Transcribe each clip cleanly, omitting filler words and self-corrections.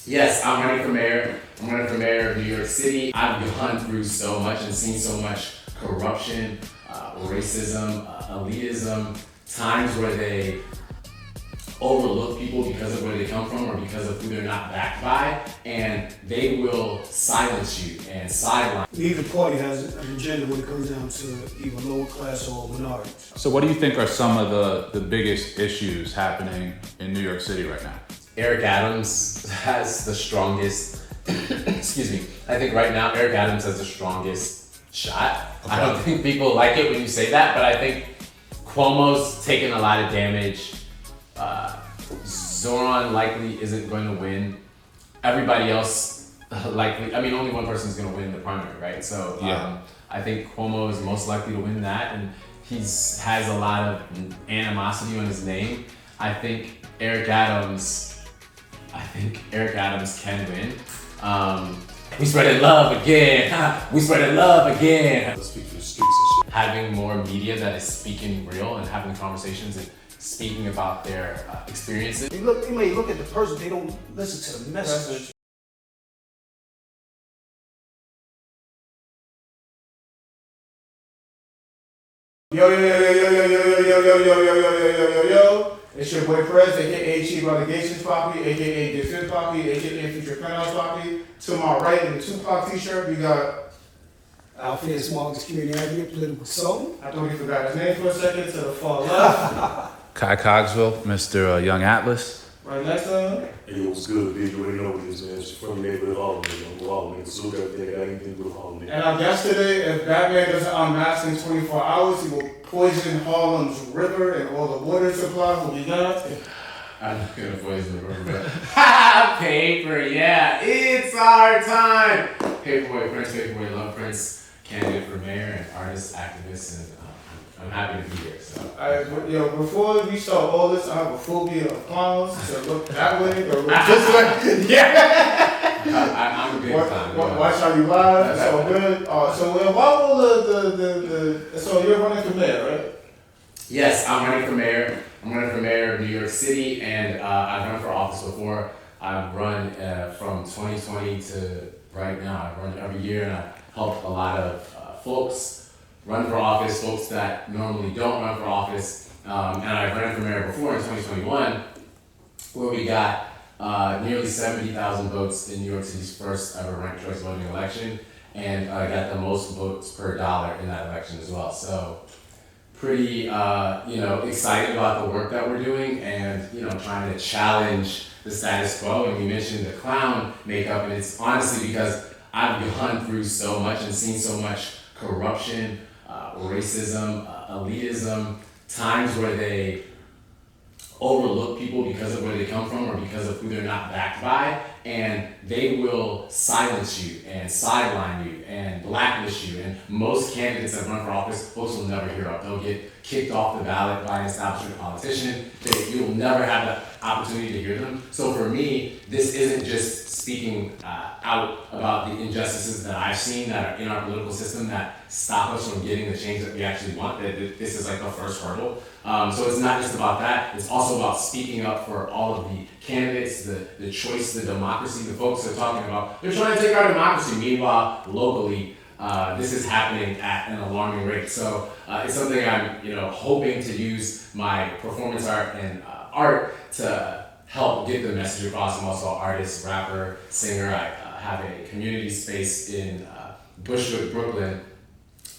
Yes, I'm running for mayor. I'm running for mayor of New York City. I've gone through so much and seen so much corruption, racism, elitism, times where they overlook people because of where they come from or because of who they're not backed by, and they will silence you and sideline. Neither party has an agenda when it comes down to either lower class or minorities. So what do you think are some of the biggest issues happening in New York City right now? Eric Adams has the strongest, excuse me, I think right now Eric Adams has the strongest shot. Okay. I don't think people like it when you say that, but I think Cuomo's taken a lot of damage. Zoran likely isn't going to win. Everybody else likely, I mean, only one person's going to win the primary, right? So I think Cuomo is most likely to win that, and has a lot of animosity on his name. I think Eric Adams can win. We spreading love again. We spreading love again. Let's speak for the streets and shit. Having more media that is speaking real and having conversations and speaking about their experiences. They may look at the person, they don't listen to the message. Yo. It's your boy Prez, aka Chief Allegations Poppy, aka Defense Poppy, aka Future Penthouse Poppy. To my right in the Tupac t-shirt, we got Alpheaus Marcus, community advocate, political consultant. I thought we forgot his name for a second. To the far left, Cogsville, Mr. Young Atlas. right next to him. Hey, yo, what's good, dude? You already know what it is, man. It's your friendly neighborhood Harlem, man. Harlem, man. Salute everything. I got anything to do with Harlem, man. And our guest today, if Batman doesn't unmask in 24 hours, he will poison Harlem's river and all the water supply. What we got? I'm not gonna poison the river, but paper, yeah, it's our time. Paperboy Prince, Paperboy Love Prince, candidate for mayor and artist, activist, and I'm happy to be here. So, Before we start all this, I have a phobia of clowns. To look that way or look this way. Yeah. I'm a big fan. Watch how you lie. It's all good. So why will so you're running for mayor, right? Yes, I'm running for mayor. I'm running for mayor of New York City, and I've run for office before. I've run from 2020 to right now. I've run every year, and I've helped a lot of folks run for office, folks that normally don't run for office. And I've run for mayor before in 2021, where we got nearly 70,000 votes in New York City's first ever ranked choice voting election, and got the most votes per dollar in that election as well. So pretty, excited about the work that we're doing and, trying to challenge the status quo. And we mentioned the clown makeup, and it's honestly because I've gone through so much and seen so much corruption, racism, elitism, times where they overlook people because of where they come from or because of who they're not backed by, and they will silence you and sideline you and blacklist you. And most candidates that run for office, folks will never hear up. They'll get kicked off the ballot by an establishment politician. You'll never have the opportunity to hear them. So for me, this isn't just speaking out about the injustices that I've seen that are in our political system that stop us from getting the change that we actually want. That this is like the first hurdle. So it's not just about that. It's also about speaking up for all of the candidates, the choice, the democracy, the folks they're talking about. They're trying to take our democracy. Meanwhile, locally, this is happening at an alarming rate. So it's something I'm, hoping to use my performance art and art to help get the message across. I'm also an artist, rapper, singer. I have a community space in Bushwick, Brooklyn,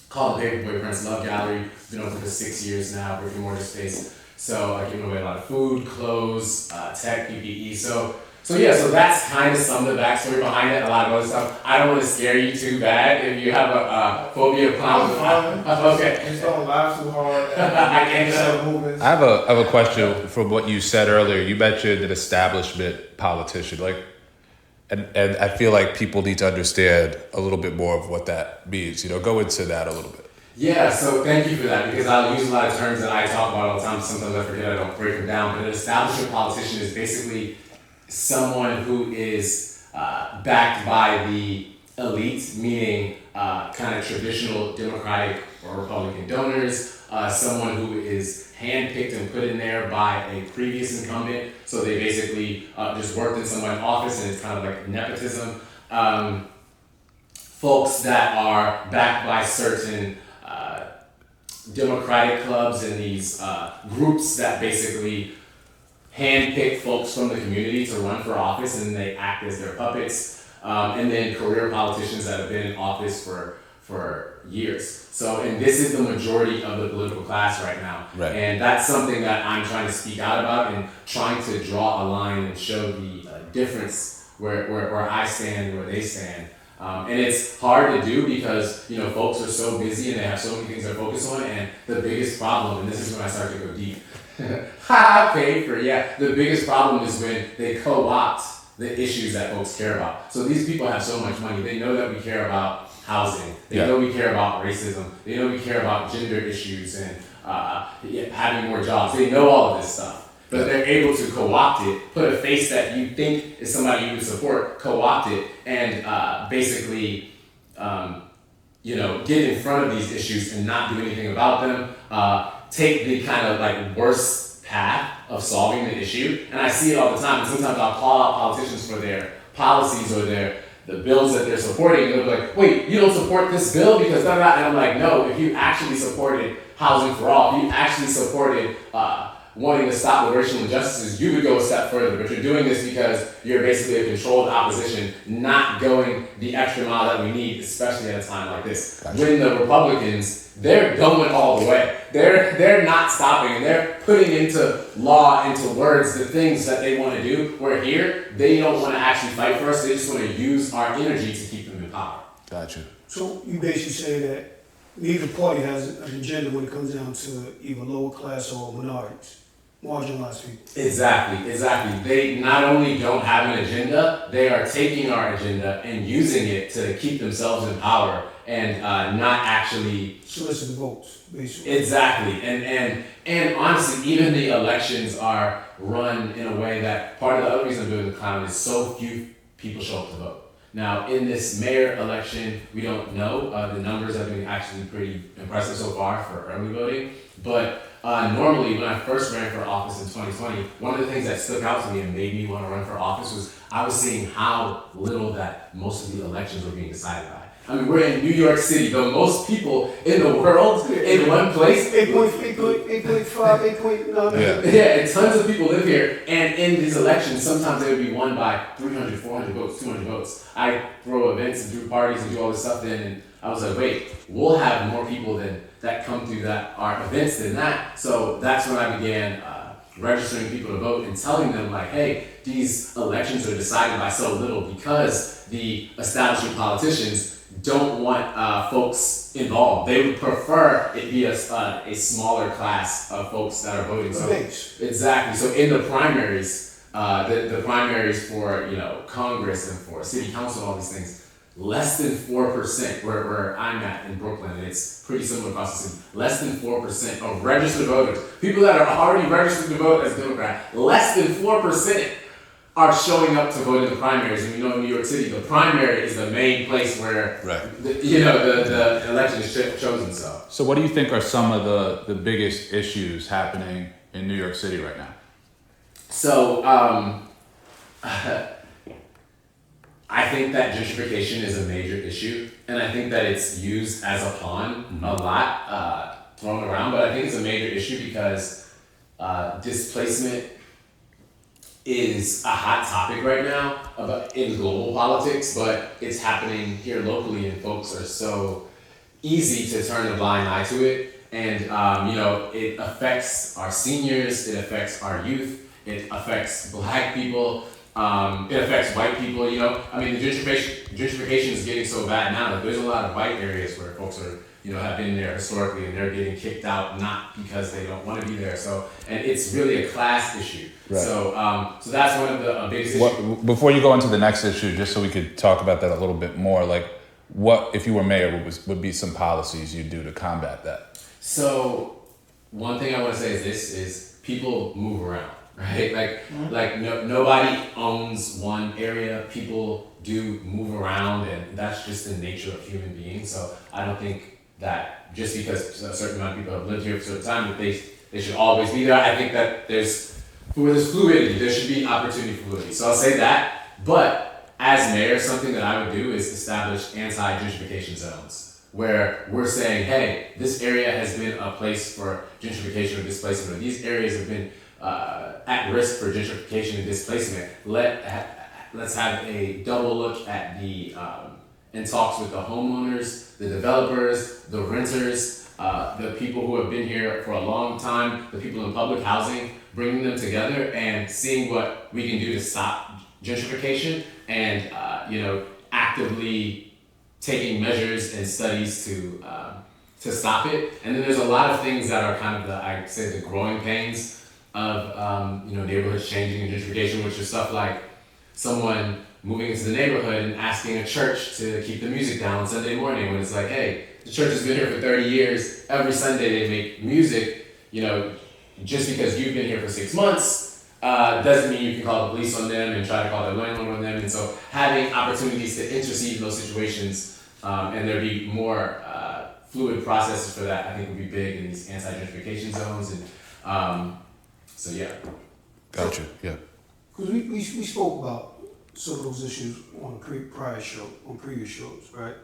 called the Paperboy Prince Love Gallery. Been open for 6 years now, brick and mortar space. So I give away a lot of food, clothes, tech, PPE. So that's kind of some of the backstory behind it. A lot of other stuff. I don't want to scare you too bad if you have a phobia of clowns. Okay. Just don't laugh too hard. I have a question from what you said earlier. You mentioned an establishment politician, and I feel like people need to understand a little bit more of what that means. Go into that a little bit. Yeah, so thank you for that, because I'll use a lot of terms that I talk about all the time. Sometimes I forget, I don't break them down. But an establishment politician is basically someone who is backed by the elite, meaning kind of traditional Democratic or Republican donors, someone who is handpicked and put in there by a previous incumbent. So they basically just worked in someone's office, and it's kind of like nepotism. Folks that are backed by certain Democratic clubs and these groups that basically handpick folks from the community to run for office, and they act as their puppets. And then career politicians that have been in office for years. So, and this is the majority of the political class right now. Right. And that's something that I'm trying to speak out about and trying to draw a line and show the difference where I stand and where they stand. And it's hard to do because, you know, folks are so busy and they have so many things they're focused on. And the biggest problem, and this is when I start to go deep, the biggest problem is when they co-opt the issues that folks care about. So these people have so much money. They know that we care about housing. They know we care about racism. They know we care about gender issues and having more jobs. They know all of this stuff. But they're able to co-opt it, put a face that you think is somebody you would support, co-opt it, and basically, get in front of these issues and not do anything about them. Take the kind of like worst path of solving the issue. And I see it all the time. And sometimes I'll call out politicians for their policies or the bills that they're supporting. And they'll be like, wait, you don't support this bill because da da. And I'm like, no, if you actually supported housing for all, if you actually supported wanting to stop the racial injustices, you would go a step further. But you're doing this because you're basically a controlled opposition, not going the extra mile that we need, especially at a time like this. Gotcha. When the Republicans, they're going all the way. They're not stopping, and they're putting into law, into words, the things that they want to do. Where here, they don't want to actually fight for us. They just want to use our energy to keep them in power. Gotcha. So you basically say that neither party has an agenda when it comes down to either lower class or minorities, marginalized people. Exactly. They not only don't have an agenda, they are taking our agenda and using it to keep themselves in power and not actually solicit votes, basically. Exactly. And honestly, even the elections are run in a way that part of the other reason I'm doing the clown is so few people show up to vote. Now, in this mayor election, we don't know. The numbers have been actually pretty impressive so far for early voting. But normally, when I first ran for office in 2020, one of the things that stuck out to me and made me want to run for office was I was seeing how little that most of the elections were being decided by. I mean, we're in New York City, the most people in the world in one place. 8.5, 8.9. Yeah, and tons of people live here. And in these elections, sometimes they would be won by 300, 400 votes, 200 votes. I throw events and do parties and do all this stuff then, and I was like, wait, we'll have more people that come through that our events than that. So that's when I began registering people to vote and telling them like, hey, these elections are decided by so little because the establishment politicians don't want folks involved. They would prefer it be a smaller class of folks that are voting. So exactly. So in the primaries, the primaries for Congress and for city council, all these things, less than 4%, where I'm at in Brooklyn, and it's pretty similar across the city, less than 4% of registered voters, people that are already registered to vote as Democrat, less than 4% are showing up to vote in the primaries. And we know in New York City, the primary is the main place where the election is chosen. So what do you think are some of the biggest issues happening in New York City right now? So I think that gentrification is a major issue, and I think that it's used as a pawn a lot, thrown around, but I think it's a major issue because displacement is a hot topic right now in global politics, but it's happening here locally, and folks are so easy to turn a blind eye to it. And it affects our seniors, it affects our youth, it affects Black people, it affects white people. I mean, the gentrification is getting so bad now that there's a lot of white areas where folks are have been there historically, and they're getting kicked out not because they don't want to be there. So, and it's really a class issue. Right. So that's one of the biggest issues. Before you go into the next issue, just so we could talk about that a little bit more, like what, if you were mayor, would be some policies you'd do to combat that? So one thing I want to say is people move around. right? Like nobody owns one area. People do move around, and that's just the nature of human beings. So I don't think that just because a certain amount of people have lived here for a certain time, that they should always be there. I think that there's fluidity. There should be opportunity for fluidity. So I'll say that. But as mayor, something that I would do is establish anti-gentrification zones, where we're saying, hey, this area has been a place for gentrification or displacement, or these areas have been at risk for gentrification and displacement. Let's have a double look at the and talks with the homeowners, the developers, the renters, the people who have been here for a long time, the people in public housing, bringing them together and seeing what we can do to stop gentrification, and actively taking measures and studies to stop it. And then there's a lot of things that are kind of the growing pains of neighborhoods changing and gentrification, which is stuff like someone moving into the neighborhood and asking a church to keep the music down on Sunday morning, when it's like, hey, the church has been here for 30 years. Every Sunday they make music. Just because you've been here for 6 months doesn't mean you can call the police on them and try to call their landlord on them. And so having opportunities to intercede in those situations and there be more fluid processes for that, I think would be big in these anti-gentrification zones. And so yeah. Gotcha. Yeah. Because we spoke about some of those issues on previous shows, right?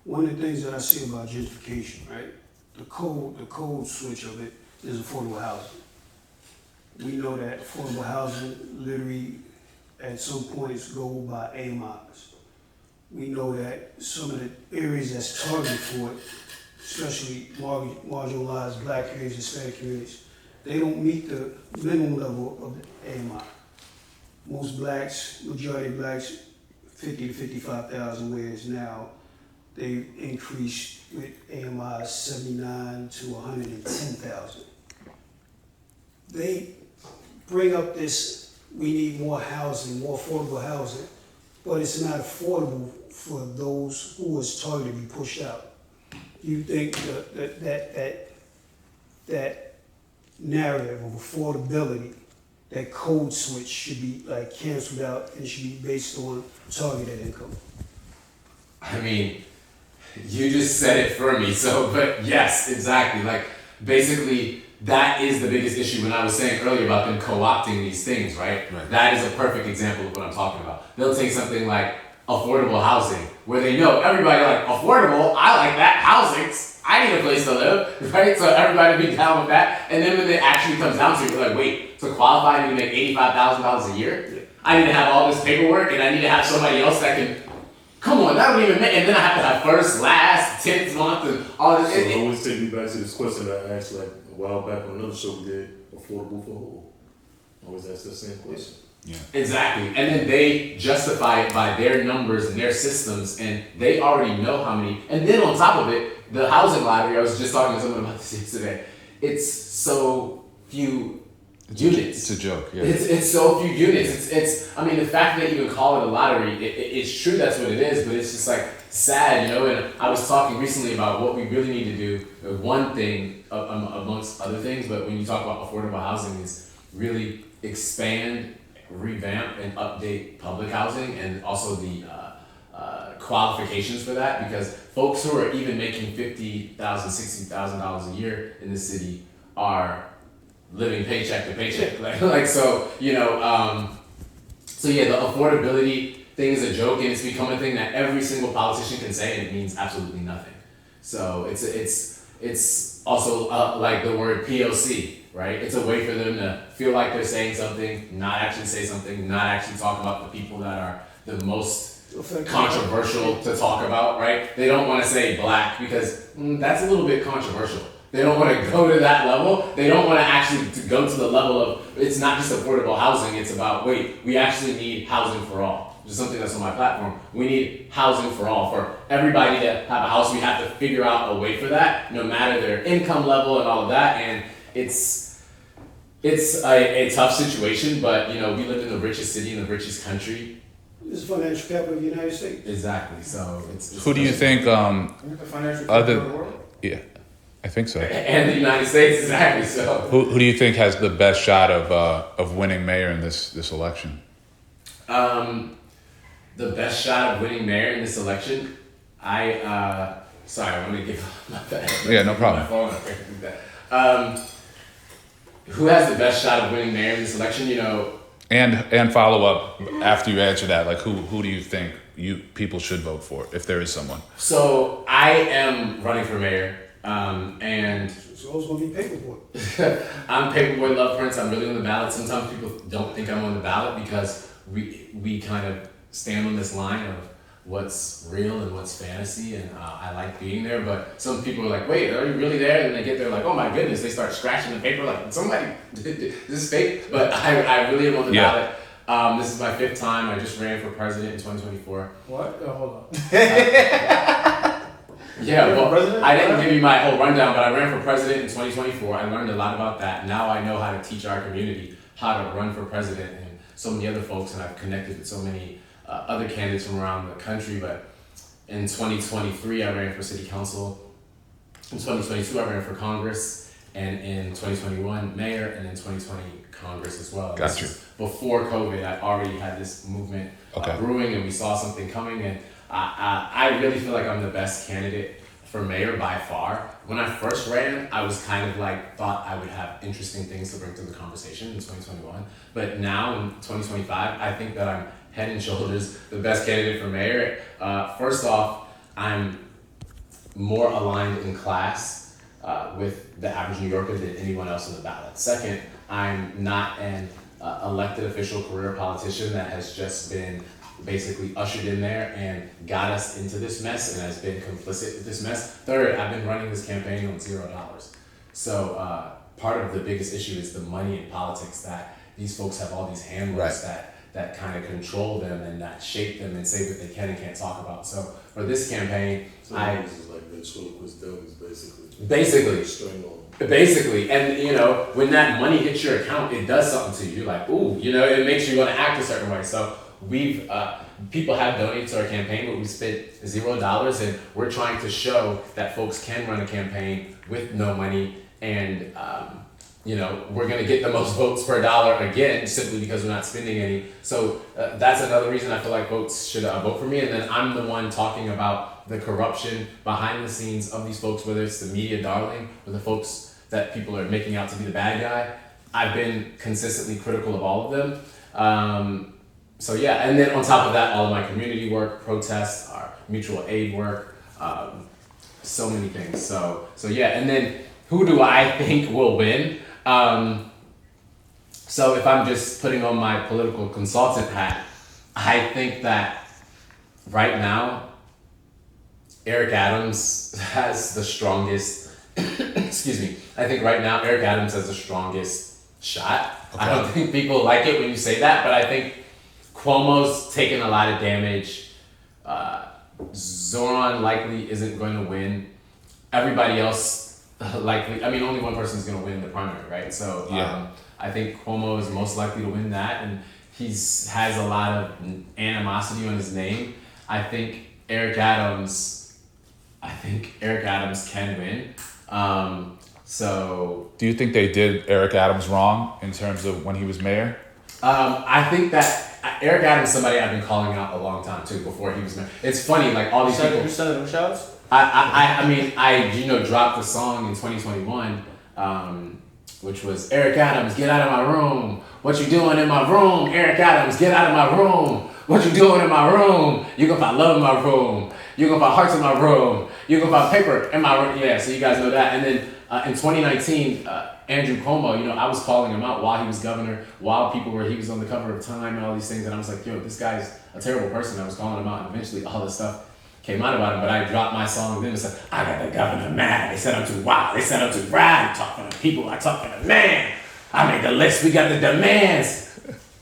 One of the things that I see about gentrification, right? The code switch of it is affordable housing. We know that affordable housing literally at some points go by AMIs. We know that some of the areas that's targeted for it, especially marginalized Black communities, Hispanic communities, they don't meet the minimum level of the AMI. Most Blacks, majority of Blacks, 50 to 55,000, whereas now they've increased with AMI 79 to 110,000. They bring up this, we need more housing, more affordable housing, but it's not affordable for those who is targeted to be pushed out. You think that narrative of affordability, that code switch should be like canceled out and should be based on targeted income? I mean, you just said it for me. So, but yes, exactly. Like, basically, that is the biggest issue when I was saying earlier about them co-opting these things, right? That is a perfect example of what I'm talking about. They'll take something like affordable housing, where they know everybody like, affordable, I like that, housing, I need a place to live, right? So everybody will be down with that. And then when it actually comes down to it, you're like, wait, to qualify, I need to make $85,000 a year? I need to have all this paperwork, and I need to have somebody else that can, come on, that don't even make, and then I have to have first, last, 10th month, and all this. So it always take me back to this question that I asked like a while back on another show we did, affordable for who? I always ask the same question. Yeah. Exactly. And then they justify it by their numbers and their systems, and they already know how many. And then on top of it, the housing lottery, I was just talking to someone about this yesterday, it's so few units. It's a joke, yeah. It's so few units. It's I mean, the fact that you can call it a lottery, it's true that's what it is, but it's just like sad, and I was talking recently about what we really need to do. One thing amongst other things, but when you talk about affordable housing, is really expand, revamp, and update public housing, and also the qualifications for that, because folks who are even making $50,000, $60,000 a year in the city are living paycheck to paycheck, so yeah, the affordability thing is a joke, and it's become a thing that every single politician can say, and it means absolutely nothing. So it's also like the word POC, right? It's a way for them to feel like they're saying something, not actually say something, not actually talk about the people that are the most controversial to talk about, right? They don't want to say Black because that's a little bit controversial. They don't want to go to that level. They don't want to actually go to the level of, it's not just affordable housing, it's about, wait, we actually need housing for all. Which is something that's on my platform. We need housing for all. For everybody to have a house, we have to figure out a way for that, no matter their income level and all of that. And it's a tough situation, but we live in the richest city in the richest country. It's the financial capital of the United States. Exactly. So it's Who do you think The financial capital of the world? yeah. I think so. And the United States, exactly. So Who do you think has the best shot of winning mayor in this election? the best shot of winning mayor in this election, sorry, I want to give my bad. Yeah, no problem. My phone, I can't do that. Who has the best shot of winning mayor in this election? You know, And follow up after you answer that, like who do you think people should vote for if there is someone? so I am running for mayor, and So it's gonna be Paperboy. I'm Paperboy Love Prince. I'm really on the ballot. Sometimes people don't think I'm on the ballot because we kind of stand on this line of what's real and what's fantasy, and I like being there. But some people are like, "Wait, are you really there?" And they get there like, "Oh my goodness!" They start scratching the paper like, "Somebody, this is fake." But I really am on the ballot. This is my 5th time. I just ran for president in 2024. What? Oh, hold on. Yeah, well, president? I didn't give you my whole rundown, but I ran for president in 2024. I learned a lot about that. Now I know how to teach our community how to run for president, and so many other folks, and I've connected with so many other candidates from around the country. But in 2023, I ran for city council. In 2022, I ran for Congress, and in 2021, mayor, and in 2020, Congress as well. Got you. Before COVID, I already had this movement brewing, and we saw something coming, and I really feel like I'm the best candidate for mayor by far. When I first ran, I was kind of like, thought I would have interesting things to bring to the conversation in 2021. But now in 2025, I think that I'm head and shoulders the best candidate for mayor. First off, I'm more aligned in class with the average New Yorker than anyone else on the ballot. Second, I'm not an elected official career politician that has just been basically ushered in there and got us into this mess and has been complicit with this mess. Third, I've been running this campaign on $0. So part of the biggest issue is the money in politics, that these folks have all these handlers that kind of control them and that shape them and say what they can and can't talk about. So for this campaign, So this is like ventriloquist dummies, basically. Basically, and you know, when that money hits your account, it does something to you. You're like, ooh, you know, it makes you want to act a certain way. So we've people have donated to our campaign, but we spent $0, and we're trying to show that folks can run a campaign with no money, and you know, we're gonna get the most votes per dollar again, simply because we're not spending any. So that's another reason I feel like folks should vote for me. And then I'm the one talking about the corruption behind the scenes of these folks, whether it's the media darling or the folks that people are making out to be the bad guy. I've been consistently critical of all of them. So yeah, and then on top of that, all of my community work, protests, our mutual aid work, so many things. So yeah, and then who do I think will win? So if I'm just putting on my political consultant hat, I think that right now, Eric Adams has the strongest, excuse me, I think right now Eric Adams has the strongest shot. Okay. I don't think people like it when you say that, but I think Cuomo's taken a lot of damage. Zoran likely isn't going to win. Everybody else likely, I mean, only one person's going to win the primary, right? So I think Cuomo is most likely to win that, and has a lot of animosity on his name. I think Eric Adams can win. So do you think they did Eric Adams wrong in terms of when he was mayor? I think that Eric Adams is somebody I've been calling out a long time too, before he was mayor. It's funny, like all these people. You sending them shouts? I mean, I dropped the song in 2021, which was Eric Adams, get out of my room. What you doing in my room? Eric Adams, get out of my room. What you doing in my room? You gonna find love in my room. You gonna find hearts in my room. You gonna find paper in my room. Yeah, so you guys know that. And then in 2019, Andrew Cuomo, you know, I was calling him out while he was governor, while he was on the cover of Time and all these things, and I was like, yo, this guy's a terrible person. I was calling him out, and eventually all this stuff came out about him, but I dropped my song, and then it said, I got the governor mad. They said I'm too wild. They said I'm too rad. I talk for the people. I talk for the man. I made the list. We got the demands.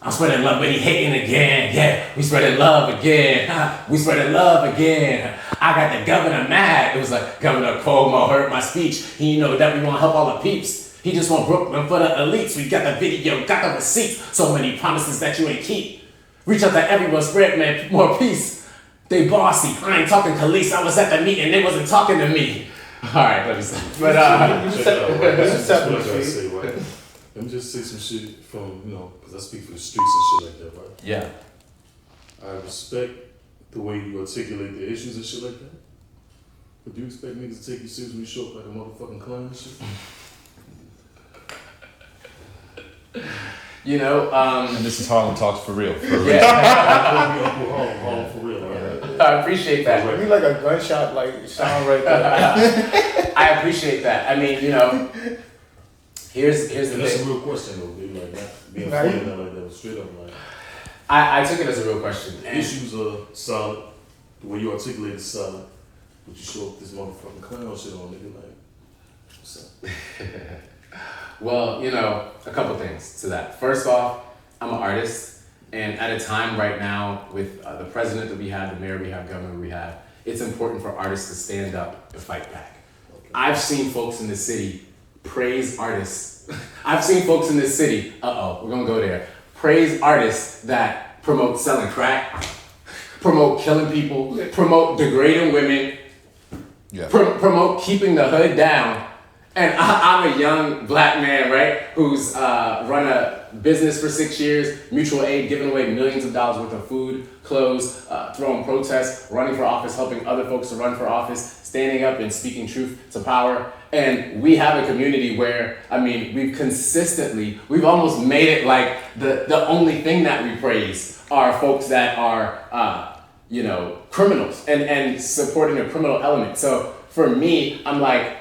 I'm spreading love, but he hating again. Yeah, we spreading love again. We spreading love again. I got the governor mad. It was like, Governor Cuomo heard my speech. He know that we want to help all the peeps. He just want Brooklyn for the elites. We got the video, got the receipts. So many promises that you ain't keep. Reach out to everyone, spread, man, more peace. They bossy. I ain't talking police. I was at the meeting. They wasn't talking to me. All right, let me stop. But Check it out, right? This is That's what I separate, gotta see? say, right? Let me just say some shit from, because I speak for the streets and shit like that, right? yeah, I respect the way you articulate the issues and shit like that. But do you expect niggas to take you serious when you show up like a motherfucking clown and shit? And this is Harlem Talks for real. yeah, All for real, right? I appreciate that. You like a gunshot, like sound right there. I appreciate that. I mean, here's the And that's thing. a real question though, dude. Like not being Right. funny like that, straight up like. I took it as a real question. The And issues are solid. The way you articulate is solid. But you show up this motherfucking clown shit on nigga like, what's up? well, a couple things to that. First off, I'm an artist, and at a time right now with the president that we have, the mayor we have, governor we have, it's important for artists to stand up and fight back. Okay. I've seen folks in the city praise artists. I've seen folks in this city, we're gonna go there, praise artists that promote selling crack, promote killing people, promote degrading women, Yeah. promote keeping the hood down. And I'm a young black man, right, who's run a business for 6 years, mutual aid, giving away millions of dollars worth of food, clothes, throwing protests, running for office, helping other folks to run for office, standing up and speaking truth to power. And we have a community where, we've almost made it like the only thing that we praise are folks that are, criminals and supporting a criminal element. So for me, I'm like,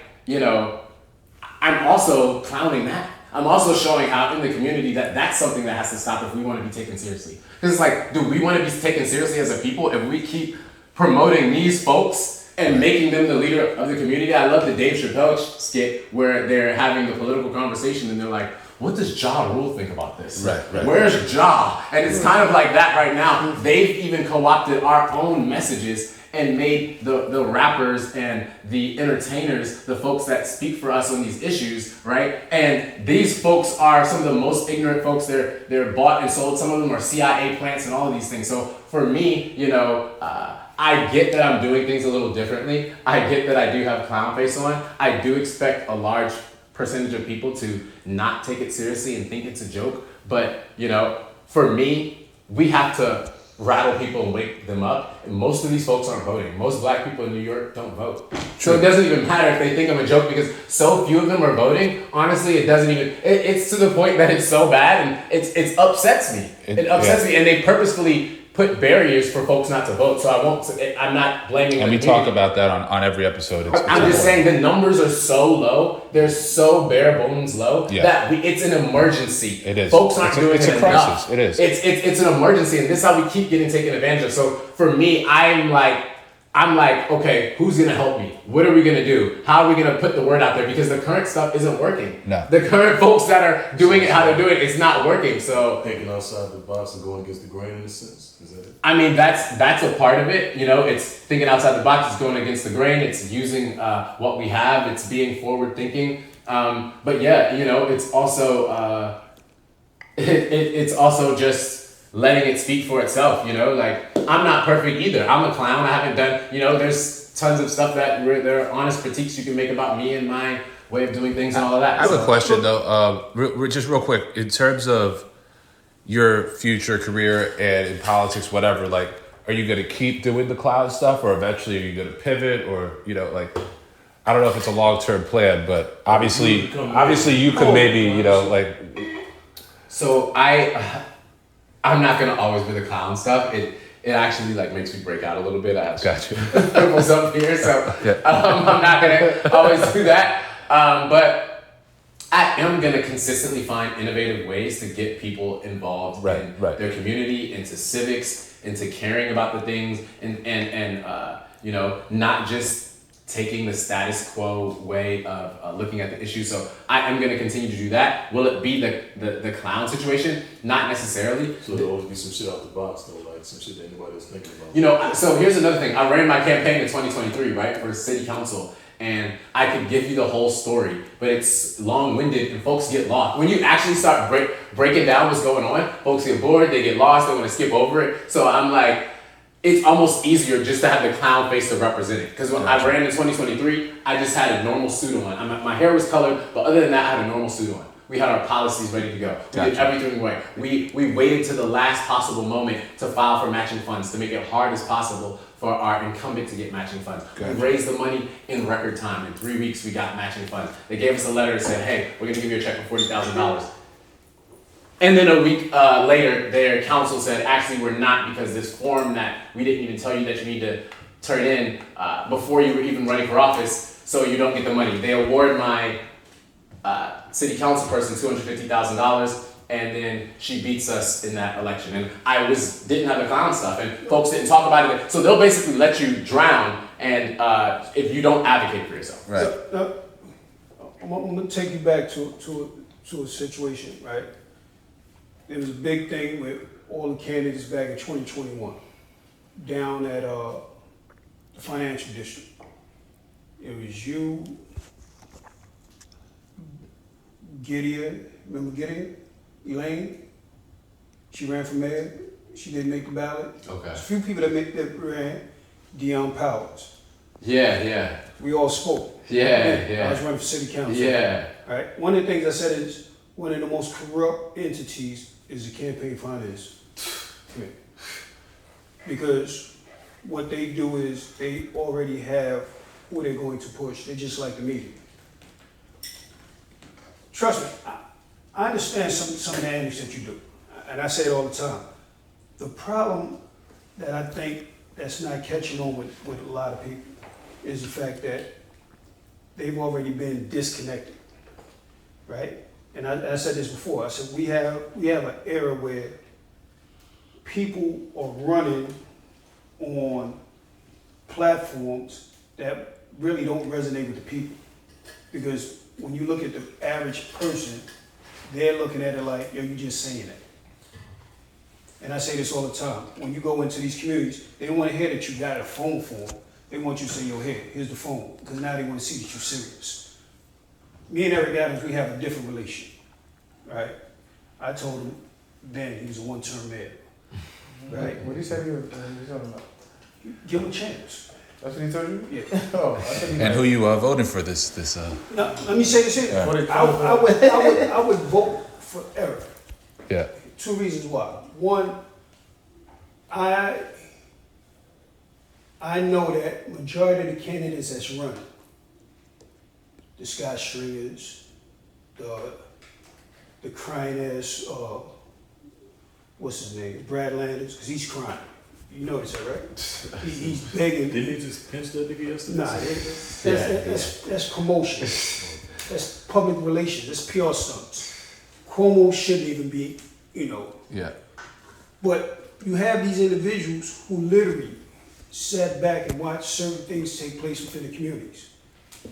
I'm also clowning that. I'm also showing how in the community that's something that has to stop if we want to be taken seriously. Because it's like, do we want to be taken seriously as a people if we keep promoting these folks and making them the leader of the community? I love the Dave Chappelle skit where they're having the political conversation and they're like, what does Ja Rule think about this? Right. Where's Ja? And it's kind of like that right now. They've even co-opted our own messages and made the rappers and the entertainers the folks that speak for us on these issues, right? And these folks are some of the most ignorant folks. They're bought and sold. Some of them are CIA plants and all of these things. So for me, I get that I'm doing things a little differently. I get that I do have clown face on. I do expect a large percentage of people to not take it seriously and think it's a joke. But, for me, we have to rattle people and wake them up. And most of these folks aren't voting. Most black people in New York don't vote. So it doesn't even matter if they think I'm a joke because so few of them are voting. Honestly, it doesn't even, it's to the point that it's so bad and it upsets me. It upsets me, and they purposefully put barriers for folks not to vote. So I'm not blaming And the we talk community. about that on every episode. It's I'm just saying the numbers are so low, they're so bare bones low that it's an emergency. It is. Folks aren't doing it's it a enough. crisis. It is. It's an emergency, and this is how we keep getting taken advantage of. So for me, I'm like, okay, who's gonna help me? What are we gonna do? How are we gonna put the word out there? Because the current stuff isn't working. No. The current folks that are doing it how they're doing it, it's not working. So Thinking outside the box and going against the grain in a sense. Is that it? I mean, that's a part of it. It's thinking outside the box. It's going against the grain. It's using what we have. It's being forward thinking. But yeah, it's also it's also just letting it speak for itself. Like I'm not perfect either. I'm a clown. I haven't done. There's tons of stuff there are honest critiques you can make about me and my way of doing things and all of that. I have a question though, just real quick, in terms of your future career and in politics, whatever, like, are you gonna keep doing the cloud stuff, or eventually are you gonna pivot, or like, I don't know if it's a long-term plan, but obviously you could maybe, like. So I'm not gonna always be the clown stuff. It actually like makes me break out a little bit. I have Gotcha. purples up here, so Yeah. I'm not gonna always do that. But I am gonna consistently find innovative ways to get people involved in their community, into civics, into caring about the things, and not just taking the status quo way of looking at the issue. So I am going to continue to do that. Will it be the clown situation? Not necessarily. So there'll always be some shit out the box though, like some shit that anybody else thinking about. So here's another thing. I ran my campaign in 2023, right, for city council. And I could give you the whole story, but it's long-winded and folks get lost. When you actually start breaking down what's going on, folks get bored, they get lost, they want to skip over it. So I'm like, it's almost easier just to have the clown face to represent it. Because when I ran in 2023, I just had a normal suit on. My hair was colored, but other than that, I had a normal suit on. We had our policies ready to go. We did everything right. We waited to the last possible moment to file for matching funds to make it hard as possible for our incumbent to get matching funds. We raised the money in record time. In 3 weeks, we got matching funds. They gave us a letter and said, hey, we're gonna give you a check for $40,000. And then a week later, their counsel said, actually, we're not, because this form that we didn't even tell you that you need to turn in before you were even running for office, so you don't get the money. They award my city council person $250,000, and then she beats us in that election. And I didn't have the clown stuff, and folks didn't talk about it. So they'll basically let you drown, and if you don't advocate for yourself. Right. I'm gonna take you back to a situation, right? There was a big thing with all the candidates back in 2021 down at the financial district. It was you, Gideon, remember Gideon? Elaine? She ran for mayor. She didn't make the ballot. Okay. There's a few people that ran. Deion Powers. Yeah. We all spoke. Yeah. I was running for city council. Yeah. Right. One of the things I said is one of the most corrupt entities is the campaign finance committee, because what they do is they already have who they're going to push. They're just like the media. Trust me, I understand some of the antics that you do, and I say it all the time. The problem that I think that's not catching on with a lot of people is the fact that they've already been disconnected, right? And I said this before. I said we have an era where people are running on platforms that really don't resonate with the people, because when you look at the average person, they're looking at it like, yo, you just saying that. And I say this all the time. When you go into these communities, they don't want to hear that you got a phone for them. They want you to say, yo, here's the phone, because now they want to see that you're serious. Me and Eric Adams, we have a different relation, right? I told him then he was a one-term mayor, right? What did he say you were talking about? Give him a chance. That's what he told you? Yeah. Oh, I thought he And who you voting for this? Now, let me say this here. Yeah. I would vote for Eric. Yeah. Two reasons why. One, I know that majority of the candidates that's running, the Scott Stringers, the crying ass, what's his name, Brad Landers, because he's crying. You notice that, right? He's begging. Didn't he just pinch that nigga yesterday? Nah, that's promotion. That's public relations. That's PR stunts. Cuomo shouldn't even be, Yeah. But you have these individuals who literally sat back and watched certain things take place within the communities.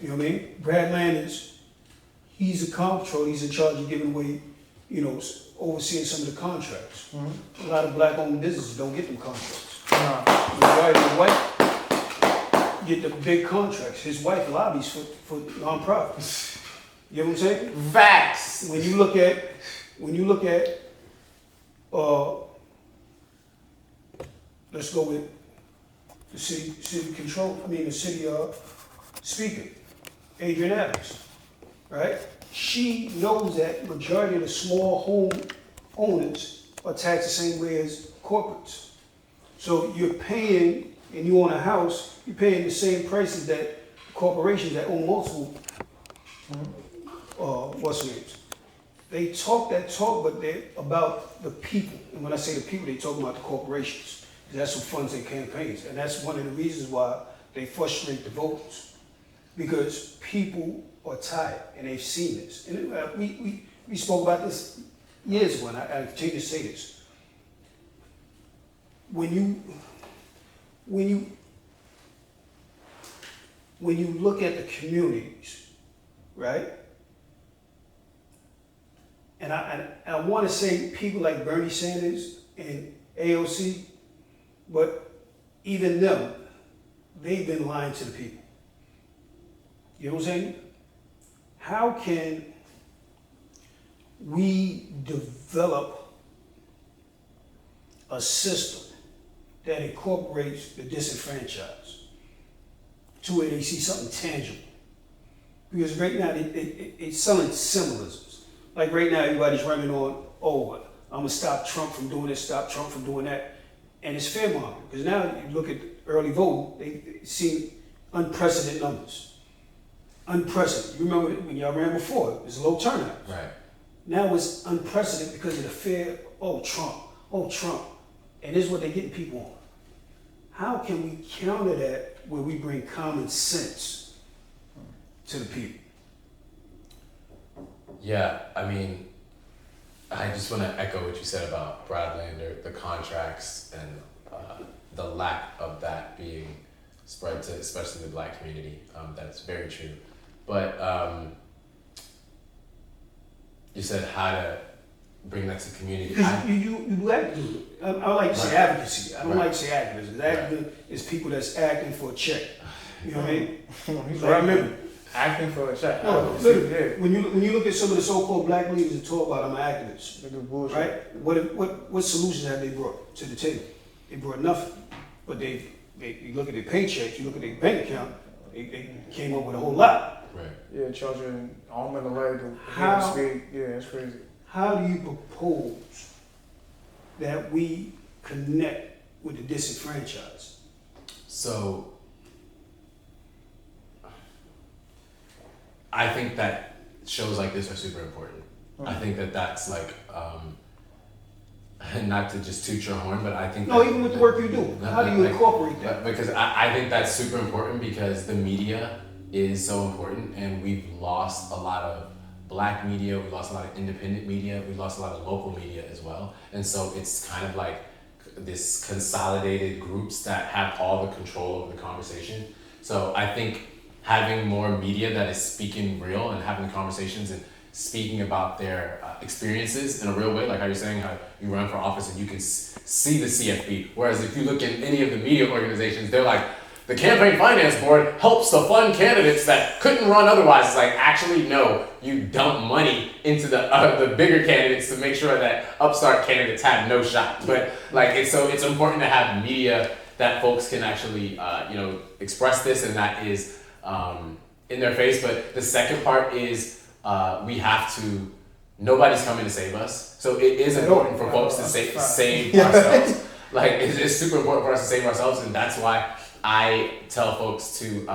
You know what I mean? Brad Landers, he's a comptroller. He's in charge of giving away, overseeing some of the contracts. Mm-hmm. A lot of black-owned businesses don't get them contracts. Nah. His wife get the big contracts. His wife lobbies for nonprofits. You know what I'm saying? Facts. When you look at, let's go with the city speaker, Adrian Adams, right? She knows that majority of the small home owners are taxed the same way as corporates. So you're paying, and you own a house, you're paying the same prices that corporations that own multiple, what's the names? They talk that talk, but they're about the people. And when I say the people, they talk about the corporations. That's who funds their campaigns. And that's one of the reasons why they frustrate the voters. Because people are tired, and they've seen this. And we spoke about this years ago, and I continue to say this. When you look at the communities, right? And I want to say people like Bernie Sanders and AOC, but even them, they've been lying to the people. You know what I'm saying? How can we develop a system that incorporates the disenfranchised to where they see something tangible. Because right now, it's selling symbolisms. Like right now, everybody's running on, I'm gonna stop Trump from doing this, stop Trump from doing that. And it's fear mongering. Because now you look at early voting, they see unprecedented numbers. Unprecedented. You remember when y'all ran before, it was low turnout. Right. Now it's unprecedented because of the fear, Trump. And this is what they're getting people on. How can we counter that where we bring common sense to the people? Yeah, I mean, I just want to echo what you said about Brad Lander, the contracts, and the lack of that being spread to especially the Black community. That's very true. But you said how to bring that to community. You have to do it. I like to say advocacy. I don't like to say activism. Activism is people that's acting for a check. You know what I mean? So I remember acting for a check. No, literally, when you look at some of the so-called black leaders that talk about I'm an activist, They do bullshit. right? What solutions have they brought to the table? They brought nothing. But you look at their paychecks, you look at their bank account, they came up with a whole lot. Right. Yeah, children arm and the leg How- to speak. Yeah, it's crazy. How do you propose that we connect with the disenfranchised? So, I think that shows like this are super important. I think that that's like, not to just toot your horn, but I think No, that, even with the work you do, how do you incorporate that? Because I think that's super important because the media is so important and we've lost a lot of Black media, we lost a lot of independent media, we lost a lot of local media as well. And so it's kind of like this consolidated groups that have all the control over the conversation. So I think having more media that is speaking real and having conversations and speaking about their experiences in a real way, like how you're saying how you run for office and you can see the CFP. Whereas if you look in any of the media organizations, they're like, the campaign finance board helps to fund candidates that couldn't run otherwise. It's like, actually, no, you dump money into the bigger candidates to make sure that upstart candidates have no shot. But like, it's important to have media that folks can actually, express this and that is in their face. But the second part is we have to. Nobody's coming to save us, so it is important for folks to save ourselves. Like it's super important for us to save ourselves, and that's why I tell folks to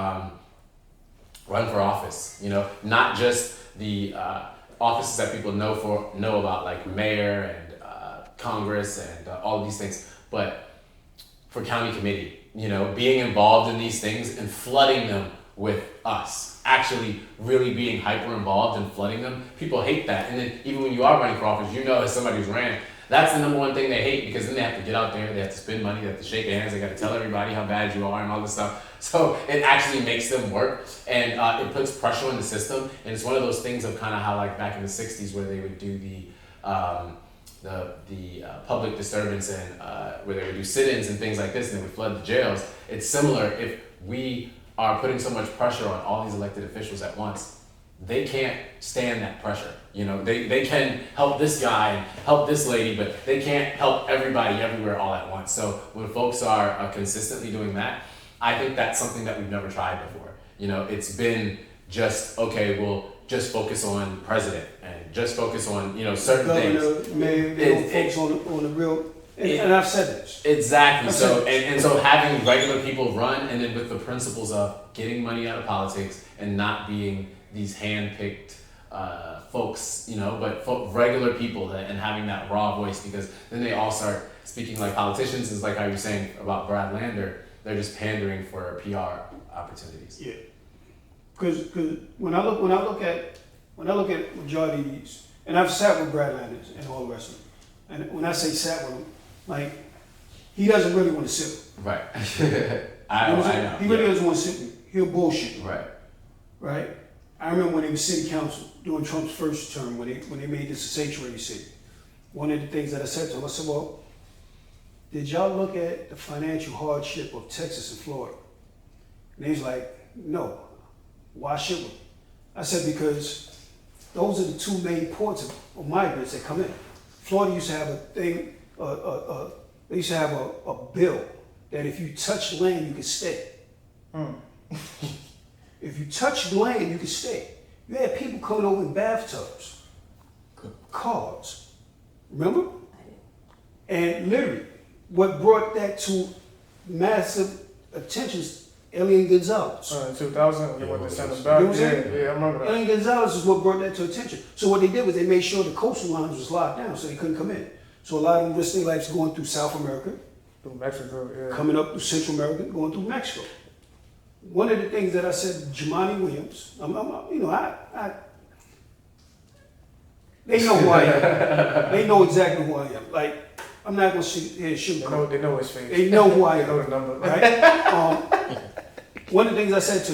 run for office. You know, not just the offices that people know about, like mayor and Congress and all of these things, but for county committee. You know, being involved in these things and flooding them with us. Actually really being hyper involved and flooding them. People hate that. And then even when you are running for office, you know as somebody who's ran, that's the number one thing they hate because then they have to get out there, they have to spend money, they have to shake hands, they got to tell everybody how bad you are and all this stuff. So it actually makes them work and it puts pressure on the system. And it's one of those things of kind of how like back in the 60s where they would do the public disturbance and where they would do sit-ins and things like this and they would flood the jails. It's similar if we are putting so much pressure on all these elected officials at once, they can't stand that pressure. You know, they can help this guy and help this lady, but they can't help everybody everywhere all at once. So when folks are consistently doing that, I think that's something that we've never tried before. You know, it's been just, okay, we'll just focus on president and just focus on, certain things. Mayor, they don't focus on the real. And I've said this. Exactly. So and so having regular people run, and then with the principles of getting money out of politics and not being these hand-picked folks, but regular people and having that raw voice, because then they all start speaking like politicians. It's like how you're saying about Brad Lander. They're just pandering for PR opportunities. Yeah. Because when I look at majority of these, and I've sat with Brad Lander and all the rest of them, and when I say sat with him, like, he doesn't really want to sit with me. Right. I know. He really doesn't want to sit with me. He'll bullshit me. Right. I remember when they was city council during Trump's first term, when they made this a sanctuary city. One of the things that I said to him, I said, well, did y'all look at the financial hardship of Texas and Florida? And he's like, no. Why should we? I said, because those are the two main ports of migrants that come in. Florida used to have a thing, they used to have a bill that if you touch land, you can stay. If you touch land, you can stay. You had people coming over in bathtubs, cars. Remember? And literally, what brought that to massive attention is Elian Gonzalez. In 2000, they went to send us You back. know what I'm saying? Yeah, I remember that. Elian Gonzalez is what brought that to attention. So what they did was they made sure the coastal lines was locked down so they couldn't come in. So a lot of them risked their lives going through South America, Through Mexico, yeah. coming up through Central America, going through Mexico. One of the things that I said, Jemani Williams, they know who I am. They know exactly who I am. Like, I'm not gonna shoot They know his face. They know who I They am. know the number. Right? One of the things I said to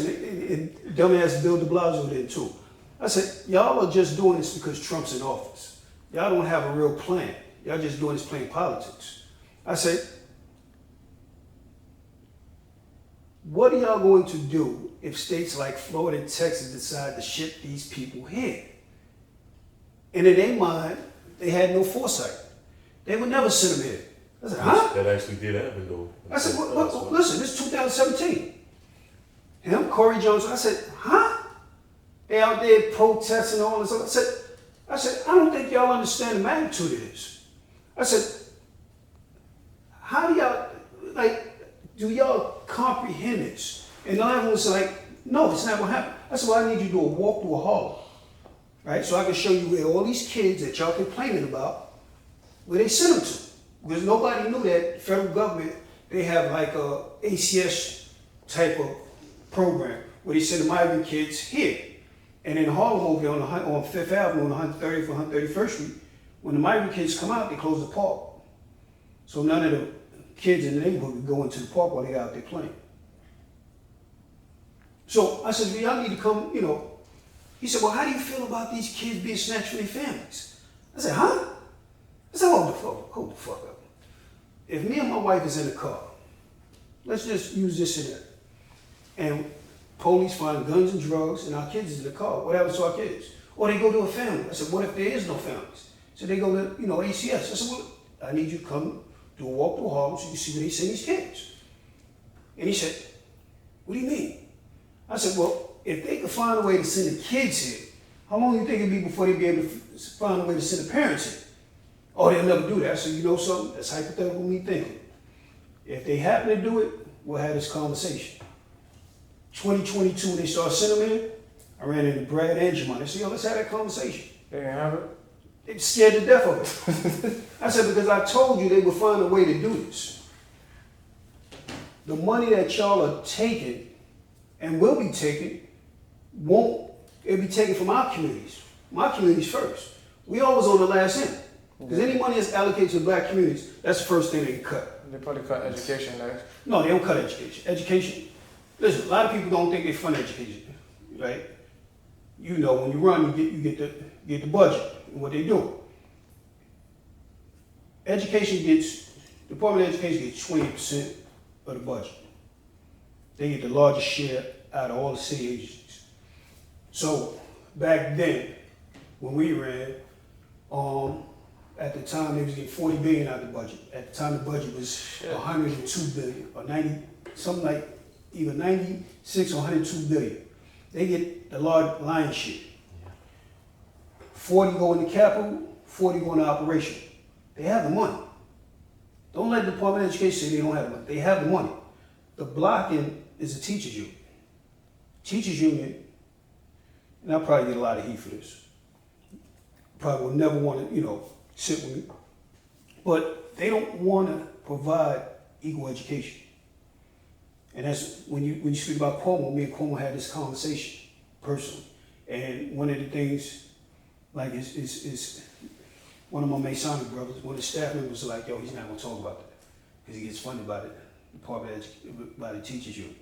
dumbass Bill de Blasio did too. I said, y'all are just doing this because Trump's in office. Y'all don't have a real plan. Y'all just doing this playing politics. I said, what are y'all going to do if states like Florida and Texas decide to ship these people here? And in their mind, they had no foresight. They would never send them here. I said, huh? That actually did happen though. I said, listen, this is 2017. Him, Corey Johnson, I said, huh? They out there protesting all this stuff. I said, I don't think y'all understand the magnitude of this. I said, how do y'all, do y'all comprehend this? And everyone was like, no, it's not gonna happen. I said, well, I need you to do a walk through a Harlem, right? So I can show you where all these kids that y'all complaining about, where they sent them to. Because nobody knew that the federal government, they have like a ACS type of program where they send the migrant kids here. And in Harlem over there on Fifth Avenue on 130th or 131st Street, when the migrant kids come out, they close the park. So none of the kids in the neighborhood could go into the park while they got out there playing. So I said, well, y'all need to come, He said, well, how do you feel about these kids being snatched from their families? I said, huh? I said, hold the fuck up. If me and my wife is in the car, let's just use this in there, and police find guns and drugs and our kids is in the car, what happens to our kids? Or they go to a family. I said, what if there is no families? So they go to, ACS. I said, well, I need you to come do a walk through Harlem so you can see where they send these kids. And he said, what do you mean? I said, well, if they could find a way to send the kids here, how long do you think it'd be before they'd be able to find a way to send the parents here? Oh, they'll never do that. So you know something? That's hypothetical me thinking. If they happen to do it, we'll have this conversation. 2022, when they start sending them in, I ran into Brad and Jamon. They said, yo, let's have that conversation. They didn't have it? They were scared to death of it. I said, because I told you they would find a way to do this. The money that y'all are taking and will be taking it'll be taken from our communities. My communities first. We always on the last end. Because any money that's allocated to black communities, that's the first thing they can cut. They probably cut education next. No, they don't cut education. Education, listen, a lot of people don't think they fund education, right? When you run, you get the budget and what they do. Department of Education gets 20% of the budget. They get the largest share out of all the city agencies. So back then, when we ran, at the time they was getting $40 billion out of the budget. At the time the budget was $102 billion or 90, something like either 96 or 102 billion. They get the large lion's share. 40 go into capital, 40 go into operation. They have the money. Don't let the Department of Education say they don't have the money. They have the money. The blocking is a teachers union. Teachers union, and I'll probably get a lot of heat for this. Probably will never want to, sit with me. But they don't want to provide equal education. And that's when you speak about Cuomo, me and Cuomo had this conversation personally. And one of the things, like, is one of my Masonic brothers, one of the staff members was like, yo, he's not going to talk about that because he gets funded by the teachers union.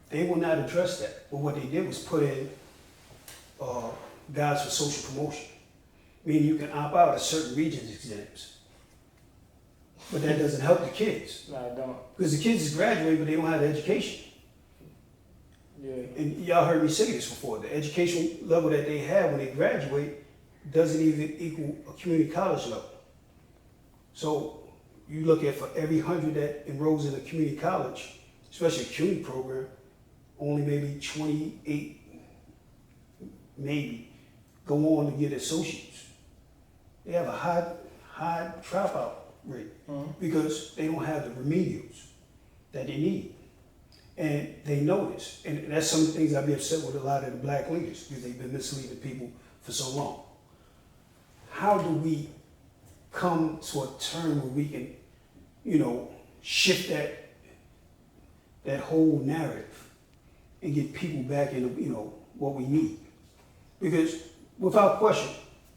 They will not address that. But what they did was put in guides for social promotion, meaning you can opt out of certain regions exams. But that doesn't help the kids. No, I don't. Because the kids is graduating, but they don't have the education. Yeah. And y'all heard me say this before. The education level that they have when they graduate doesn't even equal a community college level. So you look at for every 100 that enrolls in a community college, especially a community program, only maybe 28 maybe go on to get associates. They have a high dropout rate because they don't have the remedials that they need. And they know this. And that's some of the things I'd be upset with a lot of the black leaders because they've been misleading people for so long. How do we come to a term where we can, shift that whole narrative and get people back into, what we need? Because without question,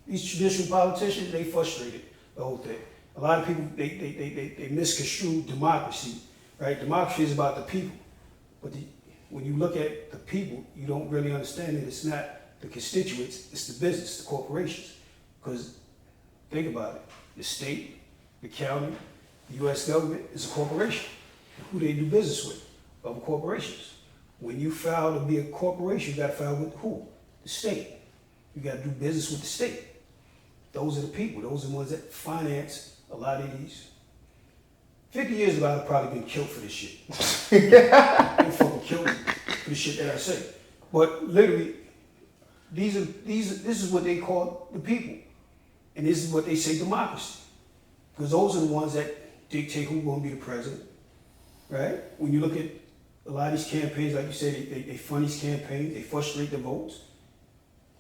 these traditional politicians, they frustrated the whole thing. A lot of people, they misconstrue democracy, right? Democracy is about the people. But when you look at the people, you don't really understand that it's not the constituents, it's the business, the corporations. Because think about it, the state, the county, the U.S. government is a corporation. Who they do business with? Other corporations. When you file to be a corporation, you got to file with who? The state. You got to do business with the state. Those are the people. Those are the ones that finance a lot of these. 50 years ago, I'd probably been killed for this shit. They fucking killed me for the shit that I say. But literally, this is what they call the people. And this is what they say democracy. Because those are the ones that dictate who's going to be the president, right? When you look at a lot of these campaigns, like you said, they fund these campaigns, they frustrate the votes,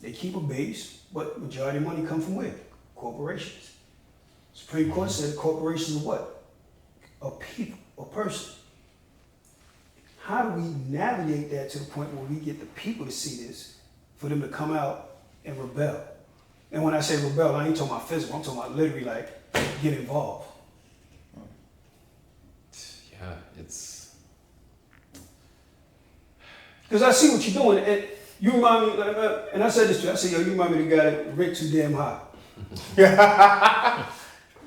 they keep a base, but majority of money come from where? Corporations. Supreme Court said corporations are what? A people, a person. How do we navigate that to the point where we get the people to see this, for them to come out and rebel? And when I say rebel, I ain't talking about physical, I'm talking about literally like get involved. Yeah, it's... Because I see what you're doing, and you remind me, and I said this to you, I said, yo, you remind me of the guy that rent too damn high.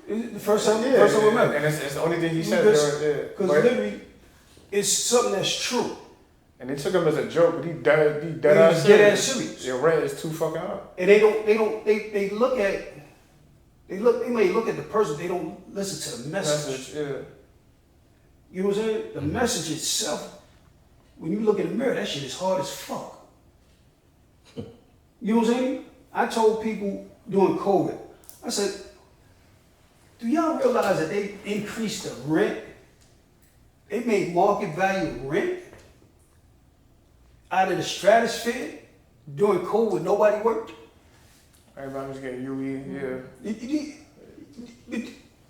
The first time I remember. And it's the only thing he said there. Because literally, it's something that's true. And they took him as a joke, but he dead ass serious. Your rent is too fucking up. And they may look at the person, they don't listen to the message. You know what I'm saying? The message itself, when you look in the mirror, that shit is hard as fuck. You know what I'm saying? I told people during COVID, I said, do y'all realize that they increased the rent? They made market value rent out of the stratosphere during COVID. Nobody worked. Everybody was getting UE, yeah.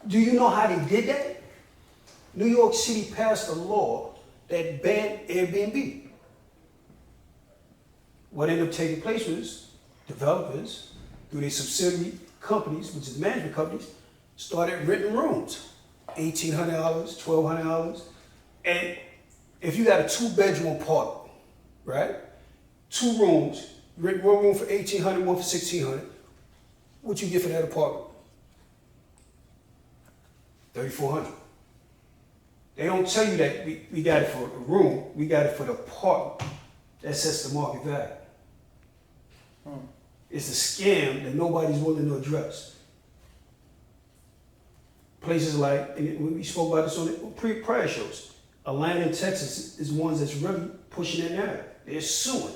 Do you know how they did that? New York City passed a law that banned Airbnb. What ended up taking place was developers, through their subsidiary companies, which is management companies, started renting rooms, $1,800, $1,200. And if you got a 2-bedroom apartment, right? 2 rooms, rent one room for $1,800, one for $1,600. What you get for that apartment? $3,400. They don't tell you that we got it for a room, we got it for the apartment. That sets the market value. It's a scam that nobody's willing to address. Places like, and we spoke about this on the prior shows, Atlanta and Texas is ones that's really pushing that narrative. They're suing.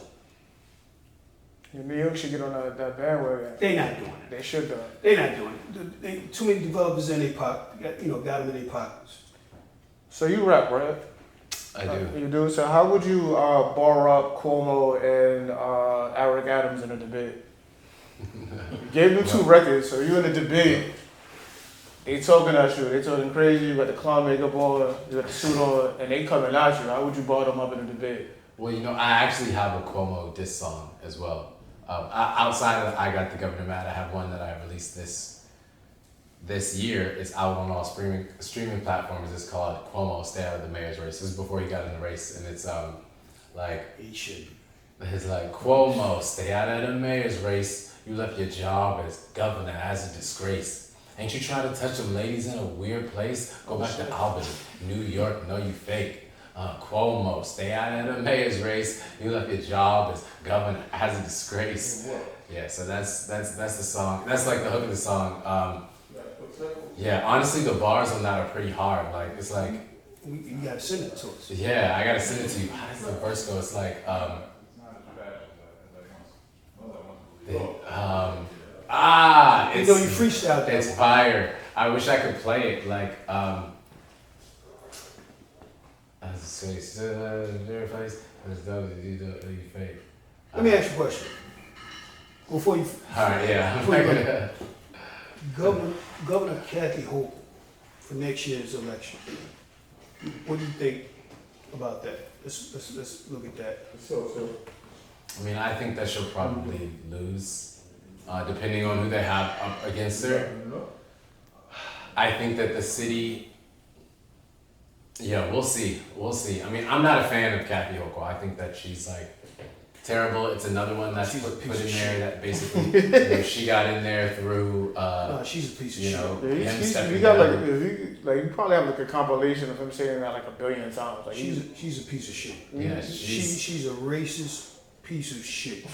New York should get on that bandwagon. They're not doing it. They should though. They're not doing it. Too many developers in their pocket, got them in their pockets. So you rap, right? I do. You do? So how would you bar up Cuomo and Eric Adams in a debate? You gave them 2 records, so you in a debate. They talking at you, they talking crazy, you got the clown makeup on, you got the suit on, and they coming at you. How would you bar them up in a debate? Well, I actually have a Cuomo diss song as well. Outside of I Got the Governor Mad, I have one that I released this year. It's out on all streaming platforms. It's called Cuomo, Stay Out of the Mayor's Race. This is before he got in the race, and it's like He should. it's like Cuomo, stay out of the mayor's race. You left your job as governor as a disgrace. Ain't you trying to touch them ladies in a weird place? Go back to Albany, New York. No, you fake. Cuomo, stay out of the mayor's race. You left your job as governor as a disgrace. Yeah, so that's the song. That's like the hook of the song. Yeah, honestly, the bars on that are pretty hard. Like, it's like, You gotta send it to us. yeah, I gotta send it to you. How does the verse go? It's like, You know, you freestyle that. it's fire. I wish I could play it. Like, Let me ask you a question. Before you, Alright, yeah. before you Governor Kathy Hochul for next year's election. What do you think about that? Let's look at that. I mean, I think that she'll probably lose, depending on who they have up against her. I think that the city, yeah, we'll see. We'll see. I mean, I'm not a fan of Kathy Hochul. I think that she's like terrible. It's another one that's She's a put piece in of there shit. that basically, she got in there through, No, she's a piece of you shit. know, Yeah, him stepping you got down. you probably have like a compilation of him saying that like a billion times. Like She's a piece of shit. Yeah, She's a racist piece of shit.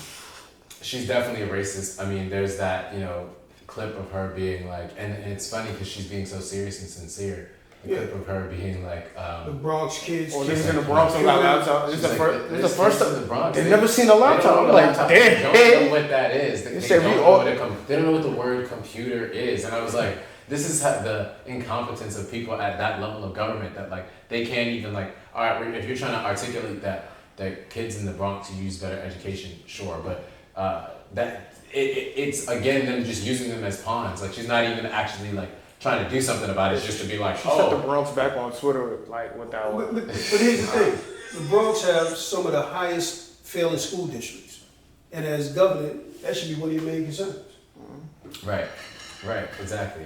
She's definitely a racist. I mean, there's that, you know, clip of her being like, and it's funny because she's being so serious and sincere. The Yeah. clip of her being like, The Bronx kids. or kids- niggas in the Bronx don't got laptops. This she's is the like, first. This is there's the first kids in time the Bronx. they've never seen a laptop. They I'm don't like, know they don't know damn. what that is. They said don't we know all- they don't know what the word computer is. And I was like, this is the incompetence of people at that level of government that like they can't even like, all right, if you're trying to articulate that kids in the Bronx use better education, sure, but that it's again them just using them as pawns. Like she's not even actually like trying to do something about it, just to be like, She set the oh, Bronx back on Twitter like with that one. But here's the thing. The Bronx have some of the highest failing school districts. And as governor, that should be one of your main concerns. right, exactly.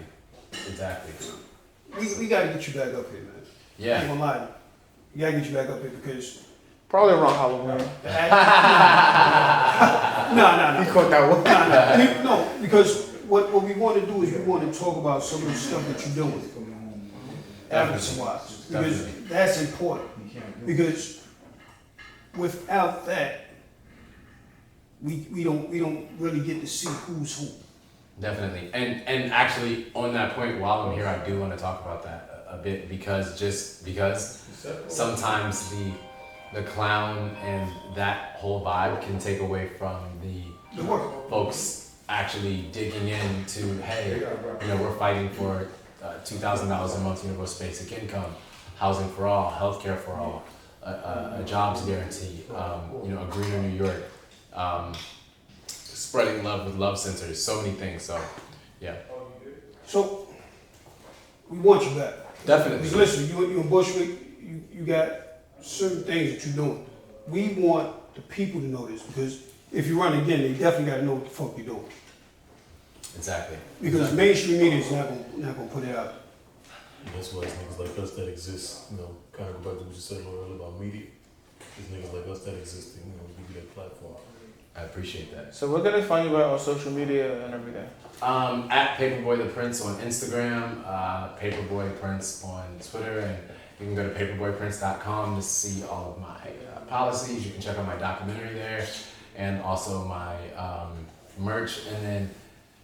We gotta get you back up here, man. I Yeah. ain't gonna lie to you. We gotta get you back up here because Probably around Halloween. No. He caught that one. No, because what we want to do is we want to talk about some of the stuff that you're doing, advocacy-wise, because Definitely. that's important. Because without that, we don't really get to see who's who. Definitely, and actually on that point, while I'm here, I do want to talk about that a bit because sometimes the clown and that whole vibe can take away from The work. folks actually digging into, hey, you know, we're fighting for $2,000 a month universal basic income, housing for all, healthcare for all, a jobs guarantee, you know, a greener New York. Spreading love with love centers, so many things. So, yeah, So we want you back. definitely. Because listen, you in Bushwick, you got certain things that you're doing. We want the people to know this because if you run again, they definitely got to know what the fuck you're doing. Exactly. Because mainstream media is not gonna put it out. That's why it's niggas like us that exist, you know, kind of go back to what you said earlier about media. It's niggas like us that exist, you know, give you that platform. I appreciate that. So we're gonna find you out on social media and everything. At Paperboy Love Prince on Instagram, Paperboy Prince on Twitter, and you can go to paperboyprince.com to see all of my policies. You can check out my documentary there, and also my merch. And then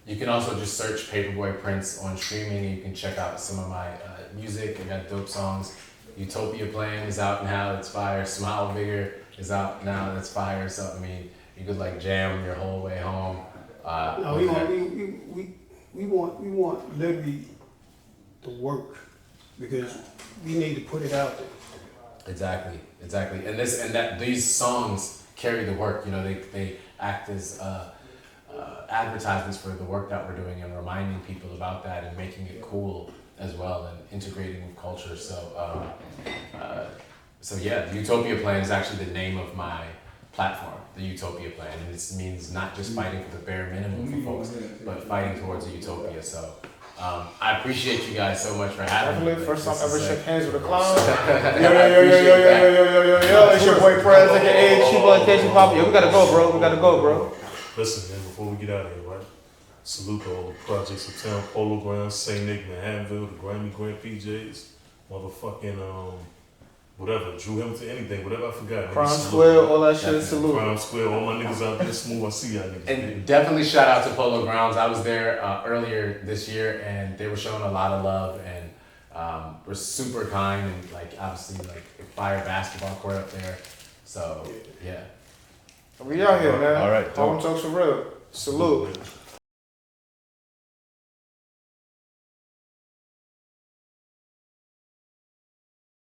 you can also just search Paperboy Prince on streaming, and you can check out some of my music. I got dope songs. Utopia Plan is out now. That's fire. Smile Bigger is out now. That's fire. So I mean, you could like jam your whole way home. No, we want literally the work because we need to put it out there. Exactly. And these songs carry the work. You know, they act as advertisements for the work that we're doing and reminding people about that and making it cool as well and integrating with culture. So yeah, the Utopia Plan is actually the name of my platform, the Utopia Plan, and this means not just fighting for the bare minimum for folks, but fighting towards a utopia. So I appreciate you guys so much for having me. Definitely, first time This ever is shook like- hands with a clown. I Yo, appreciate that. yo, it's your boy Prez, aka Chiba and Casey Papa. Yo, we gotta go, bro. Listen, man, before we get out of here, right? Salute to all the projects Uptown, Polo Grounds, St. Nick, Manhattanville, the Grammy Grant PJs, motherfucking whatever, Drew Hamilton, anything, whatever I forgot. Crime Salute. Square, all that shit, salute. Prime Square, all my niggas out there smooth. I see y'all niggas. And definitely shout out to Polo Grounds. I was there earlier this year, and they were showing a lot of love and were super kind and like obviously like a fire basketball court up there. So yeah. We out here, man. All right, Harlem Talks for real. Salute.